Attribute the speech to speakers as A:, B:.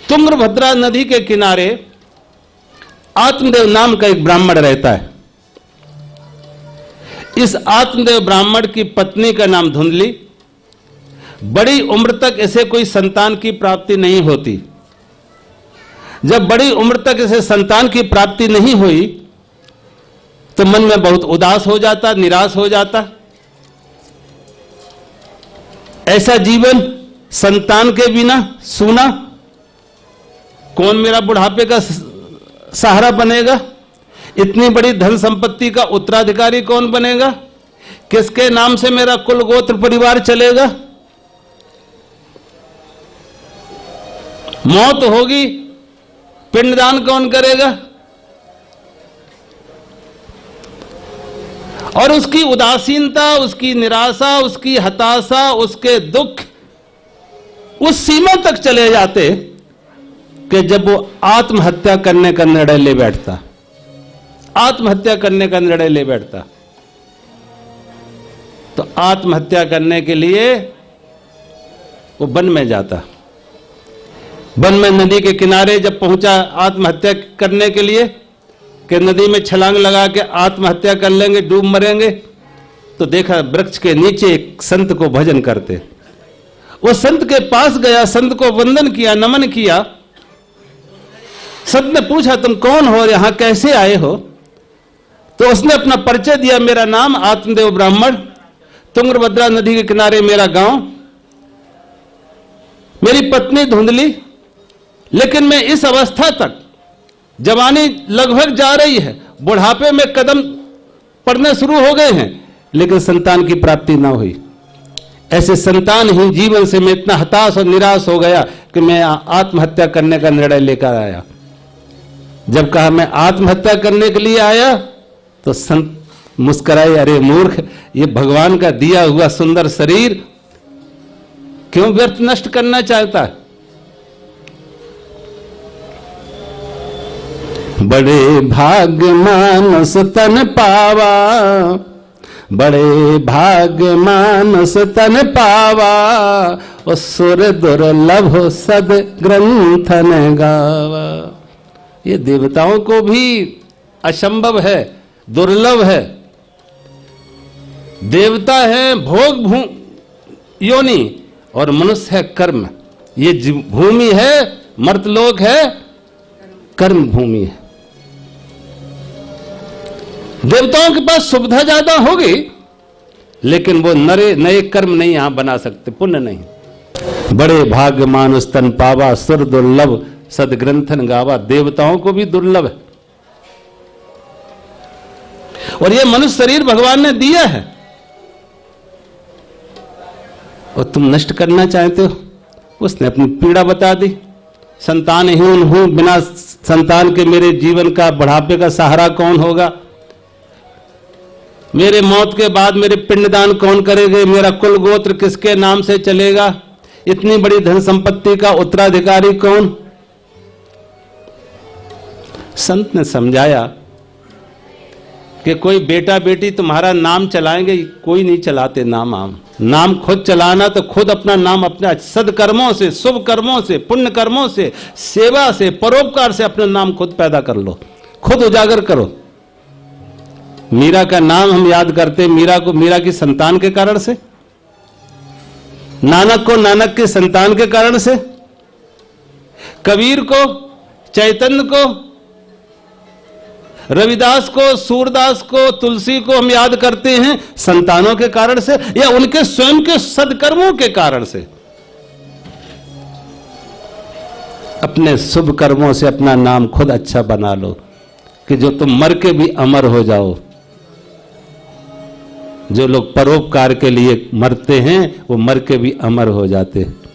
A: तुंगभद्रा नदी के किनारे आत्मदेव नाम का एक ब्राह्मण रहता है। इस आत्मदेव ब्राह्मण की पत्नी का नाम धुंधली। बड़ी उम्र तक इसे कोई संतान की प्राप्ति नहीं होती। जब बड़ी उम्र तक इसे संतान की प्राप्ति नहीं हुई तो मन में बहुत उदास हो जाता, निराश हो जाता। ऐसा जीवन संतान के बिना सूना, कौन मेरा बुढ़ापे का सहारा बनेगा? इतनी बड़ी धन संपत्ति का उत्तराधिकारी कौन बनेगा? किसके नाम से मेरा कुल गोत्र परिवार चलेगा? मौत होगी, पिंडदान कौन करेगा? और उसकी उदासीनता, उसकी निराशा, उसकी हताशा, उसके दुख उस सीमा तक चले जाते कि जब वो आत्महत्या करने का निर्णय ले बैठता, आत्महत्या करने का निर्णय ले बैठता। तो आत्महत्या करने के लिए वो वन में जाता। वन में नदी के किनारे जब पहुंचा आत्महत्या करने के लिए कि नदी में छलांग लगा के आत्महत्या कर लेंगे, डूब मरेंगे, तो देखा वृक्ष के नीचे एक संत को भजन करते। वो संत के पास गया, संत को वंदन किया, नमन किया। संत ने पूछा तुम कौन हो, यहां कैसे आए हो? तो उसने अपना परिचय दिया, मेरा नाम आत्मदेव ब्राह्मण, तुंगभद्रा नदी के किनारे मेरा गांव, मेरी पत्नी धुंधली। लेकिन मैं इस अवस्था तक, जवानी लगभग जा रही है, बुढ़ापे में कदम पड़ने शुरू हो गए हैं, लेकिन संतान की प्राप्ति ना हुई। ऐसे संतानहीन जीवन से मैं इतना हताश और निराश हो गया कि मैं आत्महत्या करने का निर्णय लेकर आया। जब कहा मैं आत्महत्या करने के लिए आया तो संत मुस्कुराए, अरे मूर्ख, ये भगवान का दिया हुआ सुंदर शरीर क्यों व्यर्थ नष्ट करना चाहता है? बड़े भाग्य मानस तन पावा, बड़े भाग्य मानस तन पावा, और सुर दुर्लभ सद ग्रंथन गावा। ये देवताओं को भी असंभव है, दुर्लभ है। देवता है भोग योनि और मनुष्य है कर्म। ये भूमि है, मर्तलोक है, कर्म भूमि है। देवताओं के पास सुविधा ज्यादा होगी, लेकिन वो नए कर्म नहीं यहां बना सकते, पुण्य नहीं। बड़े भाग्य मानुष तन पावा, सुर दुर्लभ सदग्रंथन गावा। देवताओं को भी दुर्लभ है, और ये मनुष्य शरीर भगवान ने दिया है, और तुम नष्ट करना चाहते हो। उसने अपनी पीड़ा बता दी। संतानहीन हूं, बिना संतान के मेरे जीवन का, बुढ़ापे का सहारा कौन होगा? मेरे मौत के बाद मेरे पिंडदान कौन करेंगे? मेरा कुल गोत्र किसके नाम से चलेगा? इतनी बड़ी धन संपत्ति का उत्तराधिकारी कौन? संत ने समझाया कि कोई बेटा बेटी तुम्हारा नाम चलाएंगे, कोई नहीं चलाते नाम। नाम खुद चलाना तो खुद अपना नाम अपने सदकर्मों से, शुभ कर्मों से, पुण्य कर्मों से, सेवा से, परोपकार से अपना नाम खुद पैदा कर लो, खुद उजागर करो। मीरा का नाम हम याद करते, मीरा को मीरा की संतान के कारण से, नानक को नानक के संतान के कारण से, कबीर को, चैतन्य को, रविदास को, सूरदास को, तुलसी को हम याद करते हैं संतानों के कारण से, या उनके स्वयं के सदकर्मों के कारण से। अपने शुभ कर्मों से अपना नाम खुद अच्छा बना लो कि जो तुम मर के भी अमर हो जाओ। जो लोग परोपकार के लिए मरते हैं वो मर के भी अमर हो जाते हैं।